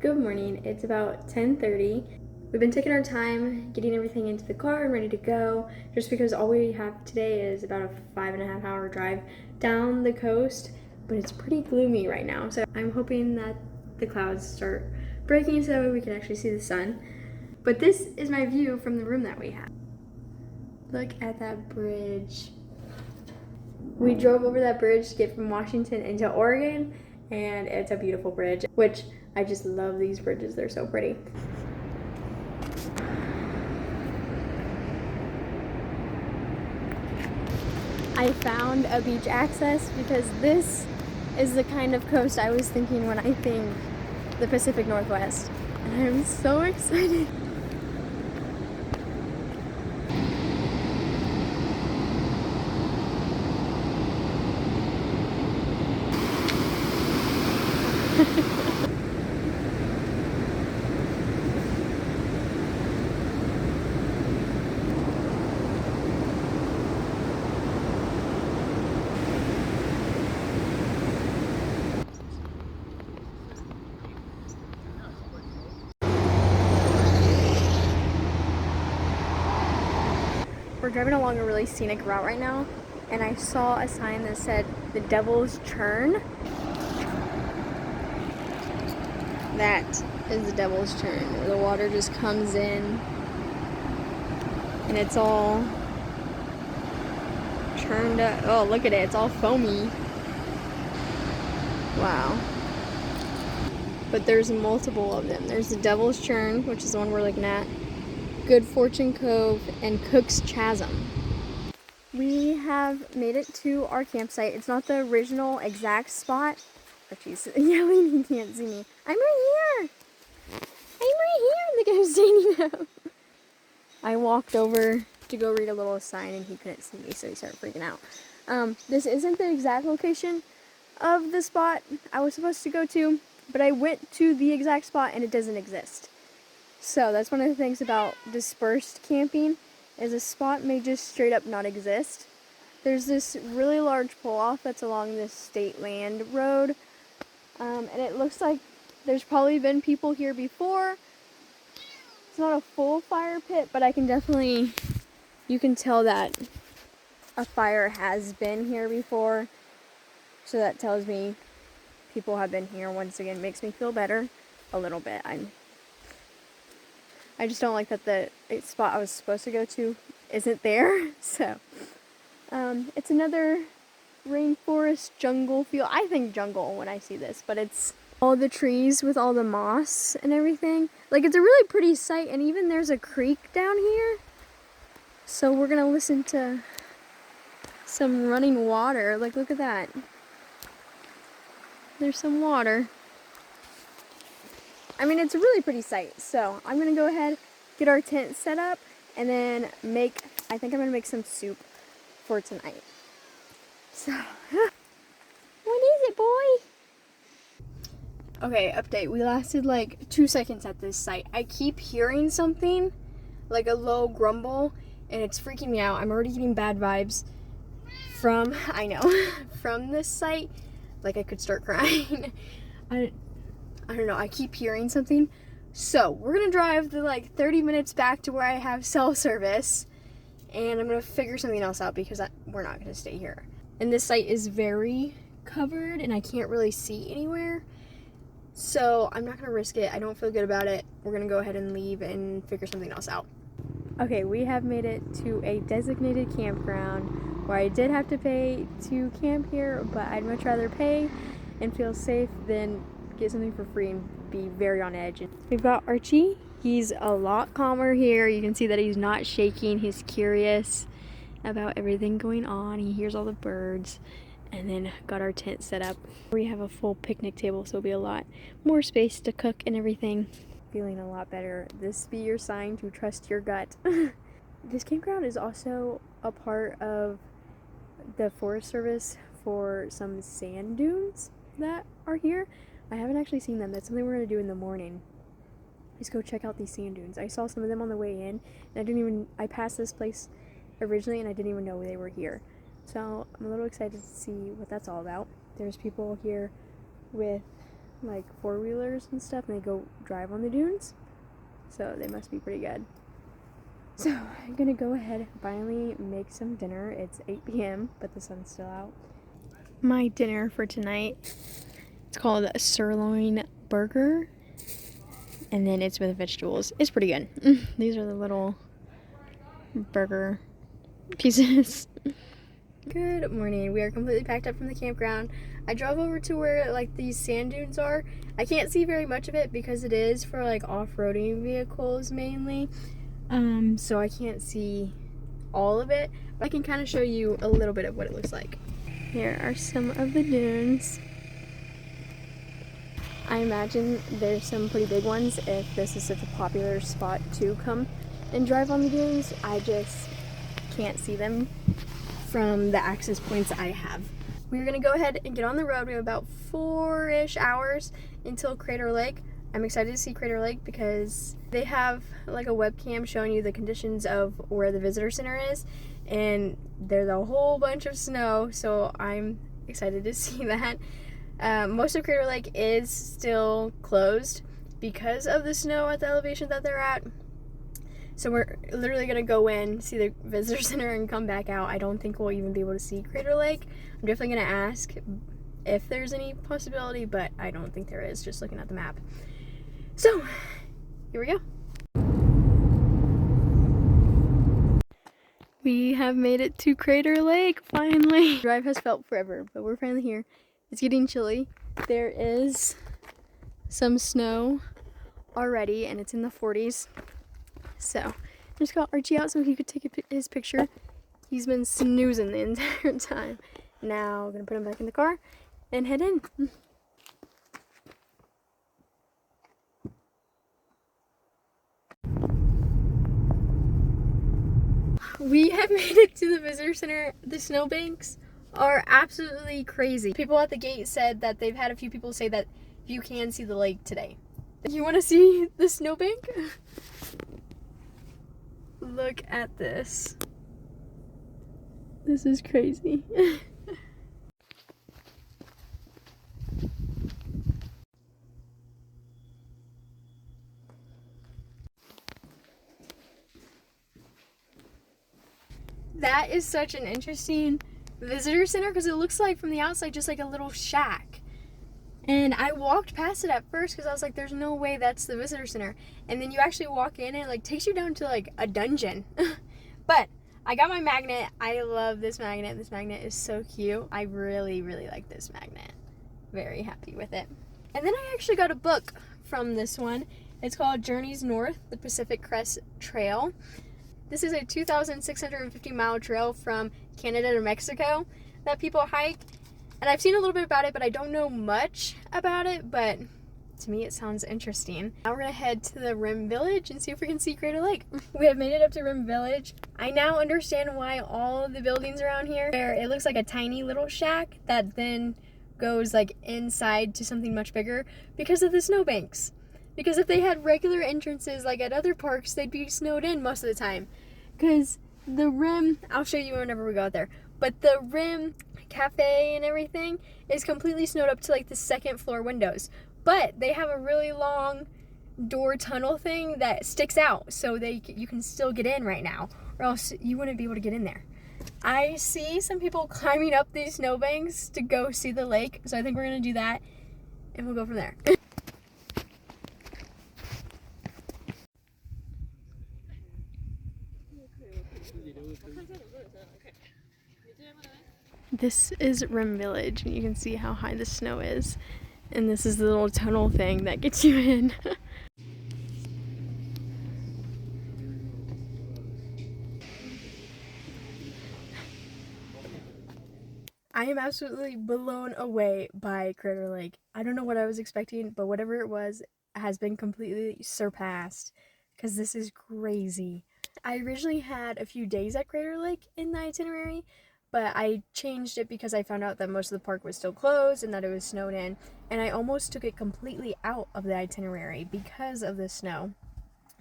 Good morning. It's about 10:30. We've been taking our time getting everything into the car and ready to go, just because all we have today is about a 5.5 hour drive down the coast, but it's pretty gloomy right now. So I'm hoping that the clouds start breaking so that way we can actually see the sun. But this is my view from the room that we have. Look at that bridge. We drove over that bridge to get from Washington into Oregon, and it's a beautiful bridge, which I just love these bridges. They're so pretty. I found a beach access because this is the kind of coast I was thinking when I think the Pacific Northwest. And I'm so excited. We're driving along a really scenic route right now, and I saw a sign that said the Devil's Churn. That is the Devil's Churn, where the water just comes in and it's all churned up. Oh, look at it, it's all foamy. Wow. But there's multiple of them. There's the Devil's Churn, which is the one we're looking at, Good Fortune Cove, and Cook's Chasm. We have made it to our campsite. It's not the original exact spot. Oh jeez, yelling, he can't see me. I'm right here! I'm right here! Look at him standing up. I walked over to go read a little sign and he couldn't see me, so he started freaking out. This isn't the exact location of the spot I was supposed to go to, but I went to the exact spot and it doesn't exist. So that's one of the things about dispersed camping, is a spot may just straight up not exist. There's this really large pull-off that's along this state land road, and it looks like there's probably been people here before. It's not a full fire pit, but I can definitely, you can tell that a fire has been here before. So that tells me people have been here. Once again, makes me feel better a little bit. I just don't like that the spot I was supposed to go to isn't there. So, it's another rainforest jungle feel. I think jungle when I see this, but it's all the trees with all the moss and everything. Like, it's a really pretty sight, and even there's a creek down here. So we're gonna listen to some running water. Like, look at that. There's some water. I mean, it's a really pretty sight. So I'm gonna go ahead, get our tent set up, and then I think I'm gonna make some soup for tonight. So, what is it, boy? Okay, update. We lasted like 2 seconds at this site. I keep hearing something, like a low grumble, and it's freaking me out. I'm already getting bad vibes from this site. Like, I could start crying. I don't know, I keep hearing something. So, we're gonna drive the 30 minutes back to where I have cell service, and I'm gonna figure something else out because we're not gonna stay here. And this site is very covered, and I can't really see anywhere. So, I'm not gonna risk it. I don't feel good about it. We're gonna go ahead and leave and figure something else out. Okay, we have made it to a designated campground where I did have to pay to camp here, but I'd much rather pay and feel safe than get something for free and be very on edge. We've got Archie. He's a lot calmer here. You can see that he's not shaking. He's curious about everything going on. He hears all the birds. And then got our tent set up. We have a full picnic table, so it'll be a lot more space to cook and everything. Feeling a lot better. This be your sign to trust your gut. This campground is also a part of the Forest Service for some sand dunes that are here. I haven't actually seen them. That's something we're gonna do in the morning. Just go check out these sand dunes. I saw some of them on the way in, and I passed this place originally and I didn't even know they were here. So I'm a little excited to see what that's all about. There's people here with like 4-wheelers and stuff, and they go drive on the dunes. So they must be pretty good. So I'm gonna go ahead and finally make some dinner. It's 8 p.m., but the sun's still out. My dinner for tonight, it's called a sirloin burger, and then it's with vegetables. It's pretty good. These are the little burger pieces. Good morning. We are completely packed up from the campground. I drove over to where like these sand dunes are. I can't see very much of it because it is for like off-roading vehicles mainly. So I can't see all of it, but I can kind of show you a little bit of what it looks like. Here are some of the dunes. I imagine there's some pretty big ones if this is such a popular spot to come and drive on the dunes. I just can't see them from the access points I have. We're gonna go ahead and get on the road. We have about 4-ish hours until Crater Lake. I'm excited to see Crater Lake because they have like a webcam showing you the conditions of where the visitor center is, and there's a whole bunch of snow, so I'm excited to see that. Most of Crater Lake is still closed because of the snow at the elevation that they're at. So we're literally gonna go in, see the visitor center, and come back out. I don't think we'll even be able to see Crater Lake. I'm definitely gonna ask if there's any possibility, but I don't think there is, just looking at the map. So, here we go. We have made it to Crater Lake, finally. The drive has felt forever, but we're finally here. It's getting chilly. There is some snow already, and it's in the 40s. So, I just got Archie out so he could take his picture. He's been snoozing the entire time. Now, I'm gonna put him back in the car and head in. We have made it to the visitor center. The snowbanks are absolutely crazy. People at the gate said that they've had a few people say that you can see the lake today. You want to see the snowbank? Look at this. This is crazy. That is such an interesting visitor center because it looks like from the outside just like a little shack. And I walked past it at first because I was like, there's no way that's the visitor center. And then you actually walk in and it like takes you down to like a dungeon. But I got my magnet. I love this magnet. This magnet is so cute. I really, really like this magnet. Very happy with it. And then I actually got a book from this one. It's called Journeys North, the Pacific Crest Trail. This is a 2,650-mile trail from Canada to Mexico that people hike. And I've seen a little bit about it, but I don't know much about it, but to me it sounds interesting. Now we're gonna head to the Rim Village and see if we can see Crater Lake. We have made it up to Rim Village. I now understand why all of the buildings around here, where it looks like a tiny little shack that then goes like inside to something much bigger because of the snowbanks. Because if they had regular entrances like at other parks, they'd be snowed in most of the time. Because the Rim, I'll show you whenever we go out there, but the Rim cafe and everything is completely snowed up to like the second floor windows. But they have a really long door tunnel thing that sticks out so you can still get in right now, or else you wouldn't be able to get in there. I see some people climbing up these snowbanks to go see the lake, so I think we're going to do that, and we'll go from there. This is Rim Village, and you can see how high the snow is. And this is the little tunnel thing that gets you in. I am absolutely blown away by Crater Lake. I don't know what I was expecting, but whatever it was has been completely surpassed, because this is crazy. I originally had a few days at Crater Lake in the itinerary, but I changed it because I found out that most of the park was still closed and that it was snowed in, and I almost took it completely out of the itinerary because of the snow.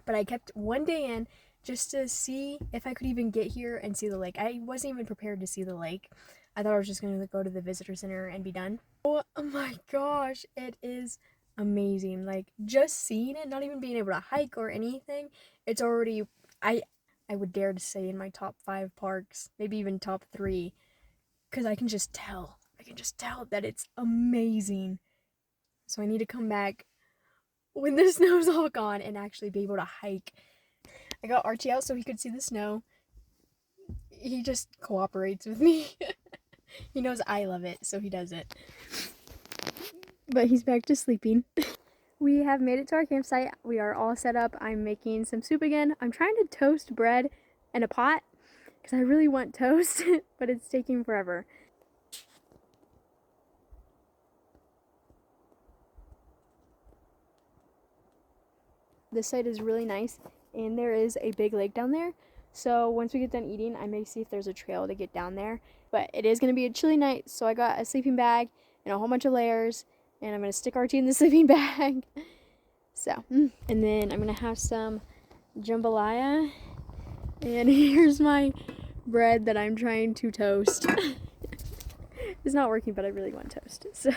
But I kept one day in just to see if I could even get here and see the lake. I wasn't even prepared to see the lake. I thought I was just going to go to the visitor center and be done. Oh my gosh, it is amazing. Like just seeing it, not even being able to hike or anything, it's already I I would dare to say in my top 5 parks, maybe even top 3, cuz I can just tell. I can just tell that it's amazing. So I need to come back when the snow's all gone and actually be able to hike. I got Archie out so he could see the snow. He just cooperates with me. He knows I love it, so he does it. But he's back to sleeping. We have made it to our campsite. We are all set up. I'm making some soup again. I'm trying to toast bread in a pot because I really want toast, but it's taking forever. This site is really nice, and there is a big lake down there. So once we get done eating, I may see if there's a trail to get down there. But it is going to be a chilly night, so I got a sleeping bag and a whole bunch of layers, and I'm going to stick Archie in the sleeping bag. So, and then I'm going to have some jambalaya, and here's my bread that I'm trying to toast. It's not working, but I really want toast. So,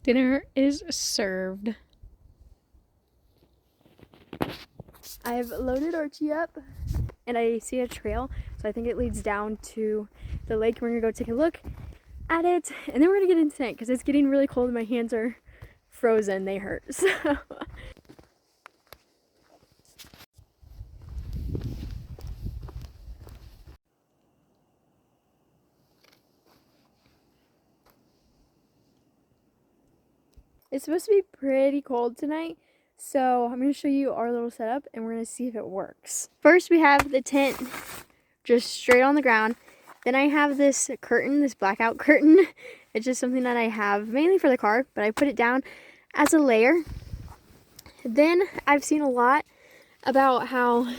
dinner is served. I've loaded Archie up, and I see a trail, so I think it leads down to the lake. We're gonna go take a look at it, and then we're gonna get into tent because it's getting really cold and my hands are frozen. They hurt. So it's supposed to be pretty cold tonight, so I'm going to show you our little setup and we're going to see if it works. First, we have the tent just straight on the ground. Then I have this curtain, this blackout curtain. It's just something that I have mainly for the car, but I put it down as a layer. Then I've seen a lot about how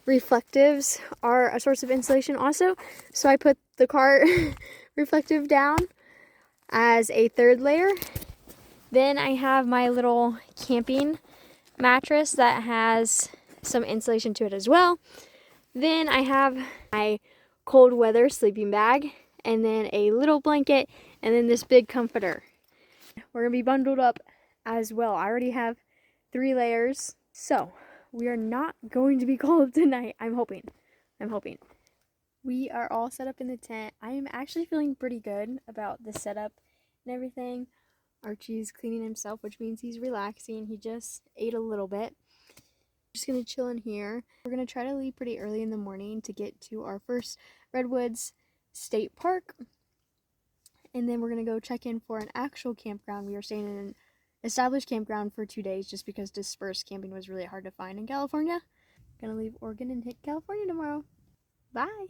reflectives are a source of insulation also, so I put the car reflective down as a third layer. Then I have my little camping mattress that has some insulation to it as well. Then I have my cold weather sleeping bag, and then a little blanket, and then this big comforter. We're gonna be bundled up as well. I already have 3 layers, so we are not going to be cold tonight. I'm hoping. We are all set up in the tent. I am actually feeling pretty good about the setup and everything. Archie's cleaning himself, which means he's relaxing. He just ate a little bit. Just gonna chill in here. We're gonna try to leave pretty early in the morning to get to our first Redwoods State Park. And then we're gonna go check in for an actual campground. We are staying in an established campground for 2 days just because dispersed camping was really hard to find in California. Gonna leave Oregon and hit California tomorrow. Bye!